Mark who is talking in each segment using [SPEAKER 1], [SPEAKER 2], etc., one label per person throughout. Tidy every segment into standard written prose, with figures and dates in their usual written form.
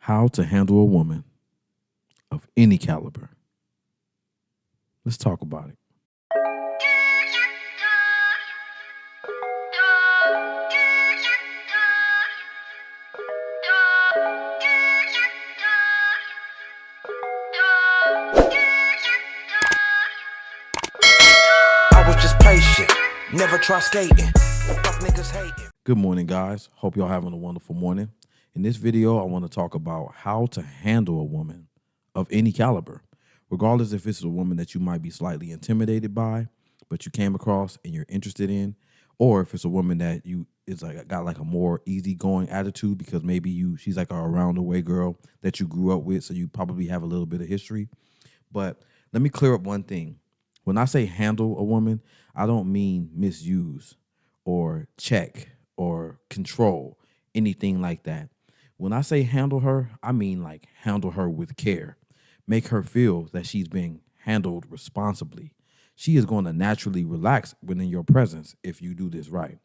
[SPEAKER 1] How to handle a woman of any caliber. Let's talk about it.
[SPEAKER 2] I was just patient, never try skating. Fuck niggas hating.
[SPEAKER 1] Good morning, guys. Hope y'all having a wonderful morning. In this video, I want to talk about how to handle a woman of any caliber, regardless if it's a woman that you might be slightly intimidated by, but you came across and you're interested in, or if it's a woman that you is like got like a more easygoing attitude because maybe she's like a around the way girl that you grew up with, so you probably have a little bit of history. But let me clear up one thing. When I say handle a woman, I don't mean misuse or check or control, anything like that. When I say handle her, I mean like handle her with care. Make her feel that she's being handled responsibly. She is going to naturally relax when in your presence if you do this right.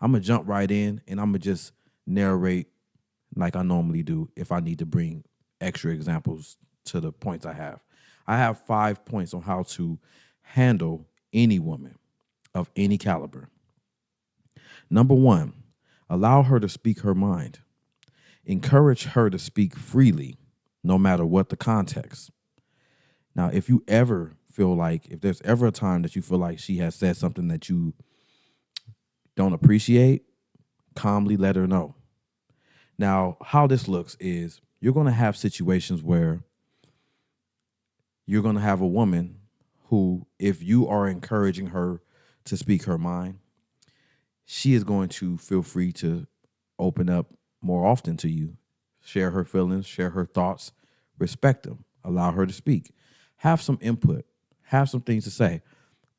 [SPEAKER 1] I'm going to jump right in and I'm going to just narrate like I normally do if I need to bring extra examples to the points I have. I have 5 points on how to handle any woman of any caliber. Number 1, allow her to speak her mind. Encourage her to speak freely, no matter what the context. Now, if you ever feel like, if there's ever a time that you feel like she has said something that you don't appreciate, calmly let her know. Now, how this looks is you're going to have situations where you're going to have a woman who, if you are encouraging her to speak her mind, she is going to feel free to open up more often to you, share her feelings, share her thoughts, respect them, allow her to speak, have some input, have some things to say.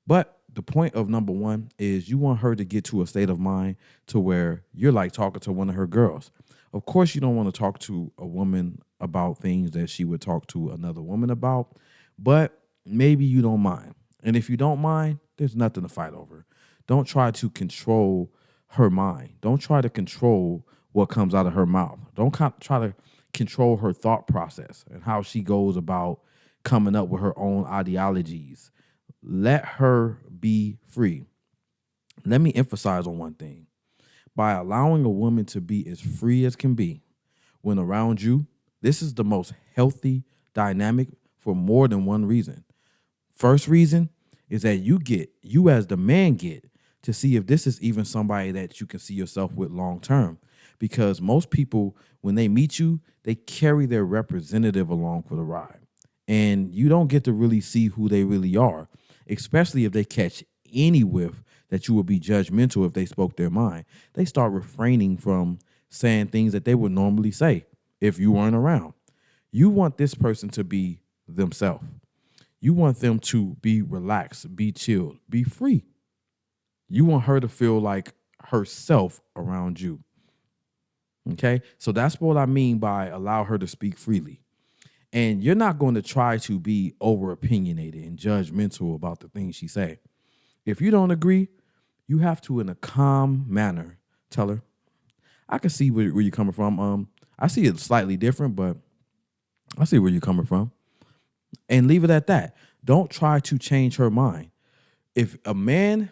[SPEAKER 1] But the point of number 1 is you want her to get to a state of mind to where you're like talking to one of her girls. Of course, you don't want to talk to a woman about things that she would talk to another woman about, but maybe you don't mind. And if you don't mind, there's nothing to fight over. Don't try to control her mind. Don't try to control what comes out of her mouth. Don't try to control her thought process and how she goes about coming up with her own ideologies. Let her be free. Let me emphasize on one thing. By allowing a woman to be as free as can be when around you, this is the most healthy dynamic for more than one reason. First reason is that you as the man get to see if this is even somebody that you can see yourself with long term. Because most people, when they meet you, they carry their representative along for the ride. And you don't get to really see who they really are, especially if they catch any whiff that you would be judgmental if they spoke their mind. They start refraining from saying things that they would normally say if you weren't around. You want this person to be themselves. You want them to be relaxed, be chilled, be free. You want her to feel like herself around you. Okay? So that's what I mean by allow her to speak freely. And you're not going to try to be over opinionated and judgmental about the things she say. If you don't agree, you have to, in a calm manner, tell her, I can see where you're coming from. I see it slightly different, but I see where you're coming from. And leave it at that. Don't try to change her mind. If a man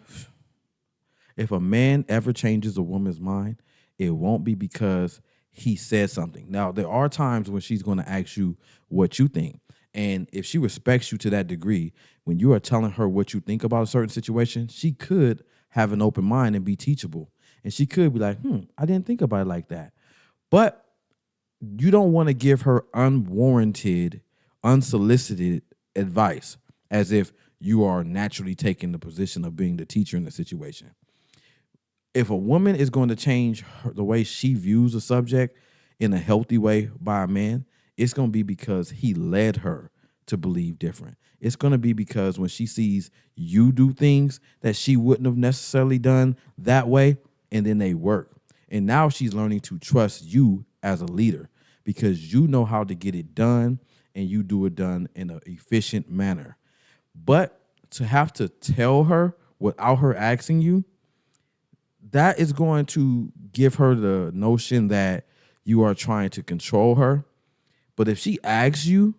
[SPEAKER 1] ever changes a woman's mind, it won't be because he said something. Now, there are times when she's going to ask you what you think. And if she respects you to that degree, when you are telling her what you think about a certain situation, she could have an open mind and be teachable. And she could be like, I didn't think about it like that. But you don't want to give her unwarranted, unsolicited advice as if you are naturally taking the position of being the teacher in the situation. If a woman is going to change the way she views a subject in a healthy way by a man, it's going to be because he led her to believe different. It's going to be because when she sees you do things that she wouldn't have necessarily done that way, and then they work. And now she's learning to trust you as a leader because you know how to get it done and you do it done in an efficient manner. But to have to tell her without her asking you, that is going to give her the notion that you are trying to control her But if she asks you,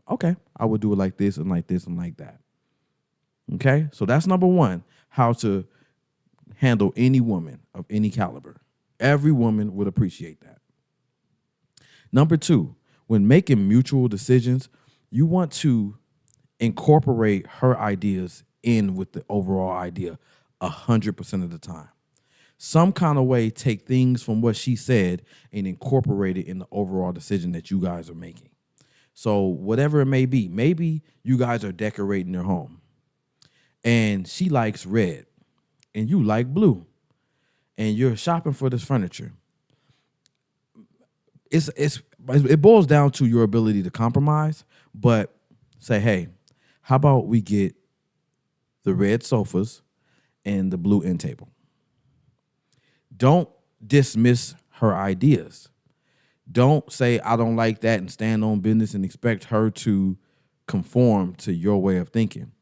[SPEAKER 1] okay, I would do it like this and like this and like that. Okay? So that's number one, how to handle any woman of any caliber. Every woman would appreciate that. Number two, when making mutual decisions, you want to incorporate her ideas in with the overall idea 100% of the time. Some kind of way, take things from what she said and incorporate it in the overall decision that you guys are making. So whatever it may be, maybe you guys are decorating your home and she likes red and you like blue and you're shopping for this furniture. It boils down to your ability to compromise, but say, hey, how about we get the red sofas and the blue end table? Don't dismiss her ideas. Don't say, I don't like that and stand on business and expect her to conform to your way of thinking.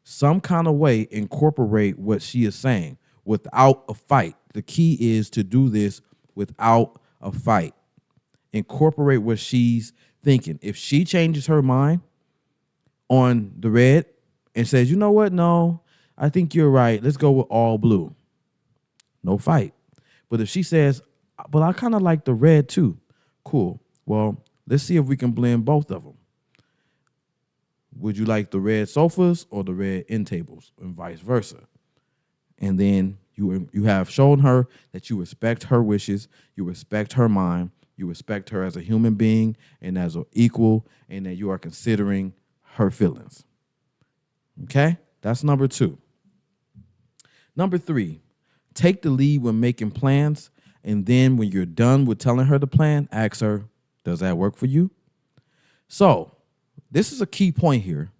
[SPEAKER 1] Some kind of way, incorporate what she is saying without a fight. The key is to do this without a fight. Incorporate what she's thinking. If she changes her mind on the red and says, you know what? No, I think you're right. Let's go with all blue. No fight. But if she says, but I kind of like the red too. Cool. Well, let's see if we can blend both of them. Would you like the red sofas or the red end tables and vice versa? And then you have shown her that you respect her wishes, you respect her mind, you respect her as a human being and as an equal, and that you are considering her feelings. Okay? That's number two. Number three, take the lead when making plans, and then when you're done with telling her the plan, ask her, does that work for you? So, this is a key point here.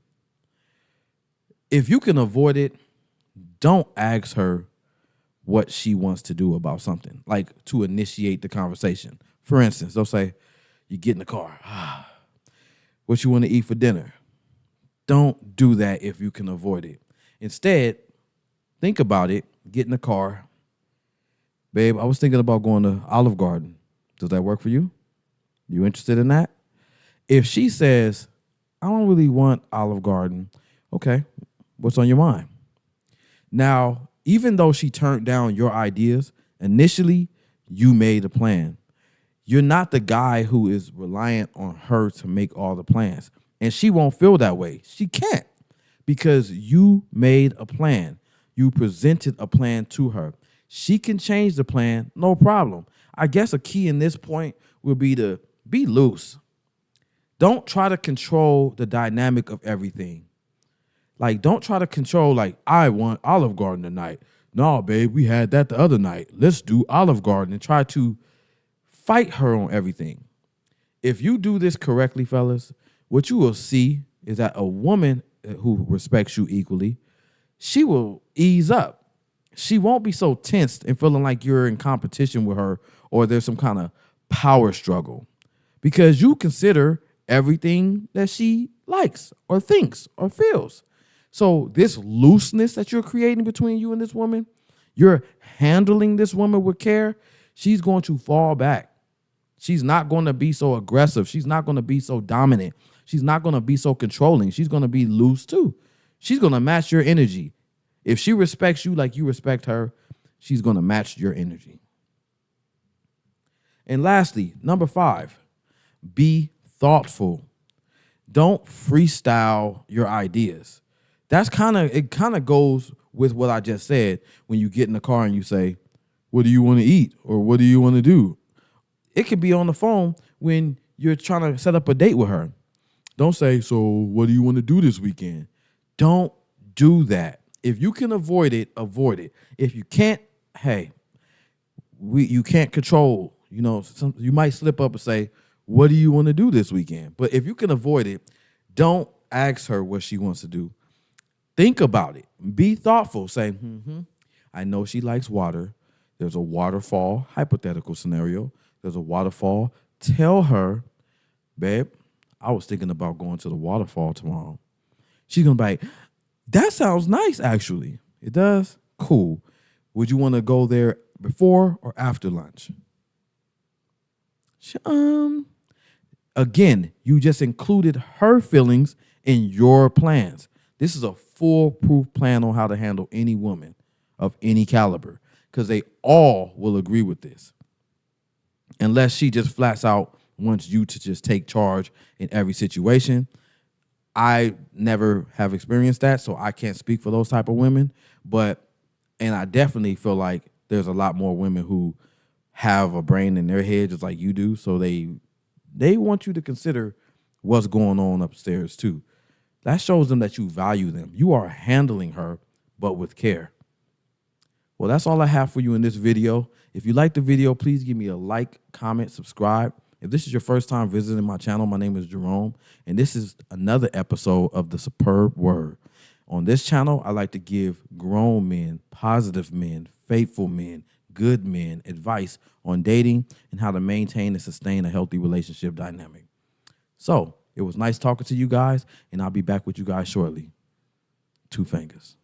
[SPEAKER 1] If you can avoid it, don't ask her what she wants to do about something, like to initiate the conversation. For instance, they'll say, you get in the car. What you want to eat for dinner? Don't do that if you can avoid it. Instead, think about it. Get in the car. Babe, I was thinking about going to Olive Garden. Does that work for you? You interested in that? If she says, I don't really want Olive Garden, okay, what's on your mind? Now, even though she turned down your ideas, initially you made a plan. You're not the guy who is reliant on her to make all the plans. And she won't feel that way. She can't, because you made a plan. You presented a plan to her. She can change the plan, no problem. I guess a key in this point will be to be loose. Don't try to control the dynamic of everything. Like, don't try to control, like, I want Olive Garden tonight. No, babe, we had that the other night. Let's do Olive Garden, and try to fight her on everything. If you do this correctly, fellas, what you will see is that a woman who respects you equally, she will ease up. She won't be so tensed and feeling like you're in competition with her or there's some kind of power struggle, because you consider everything that she likes or thinks or feels. So this looseness that you're creating between you and this woman, you're handling this woman with care, she's going to fall back. She's not going to be so aggressive. She's not going to be so dominant. She's not going to be so controlling. She's going to be loose too. She's going to match your energy. If she respects you like you respect her, she's going to match your energy. And lastly, number 5, be thoughtful. Don't freestyle your ideas. It kind of goes with what I just said when you get in the car and you say, what do you want to eat? Or what do you want to do? It could be on the phone when you're trying to set up a date with her. Don't say, so what do you want to do this weekend? Don't do that. If you can avoid it, avoid it. If you can't, hey, you can't control. You might slip up and say, what do you want to do this weekend? But if you can avoid it, don't ask her what she wants to do. Think about it. Be thoughtful. Say, I know she likes water. There's a waterfall, hypothetical scenario. There's a waterfall. Tell her, babe, I was thinking about going to the waterfall tomorrow. She's going to be like, that sounds nice, actually. It does? Cool. Would you want to go there before or after lunch? Again, you just included her feelings in your plans. This is a foolproof plan on how to handle any woman of any caliber, because they all will agree with this. Unless she just flats out wants you to just take charge in every situation. I never have experienced that, so I can't speak for those type of women. And I definitely feel like there's a lot more women who have a brain in their head just like you do, so they want you to consider what's going on upstairs too. That shows them that you value them. You are handling her, but with care. Well, that's all I have for you in this video. If you like the video, please give me a like, comment, subscribe. If this is your first time visiting my channel, my name is Jerome, and this is another episode of The Superb Word. On this channel, I like to give grown men, positive men, faithful men, good men advice on dating and how to maintain and sustain a healthy relationship dynamic. So, it was nice talking to you guys, and I'll be back with you guys shortly. 2 fingers.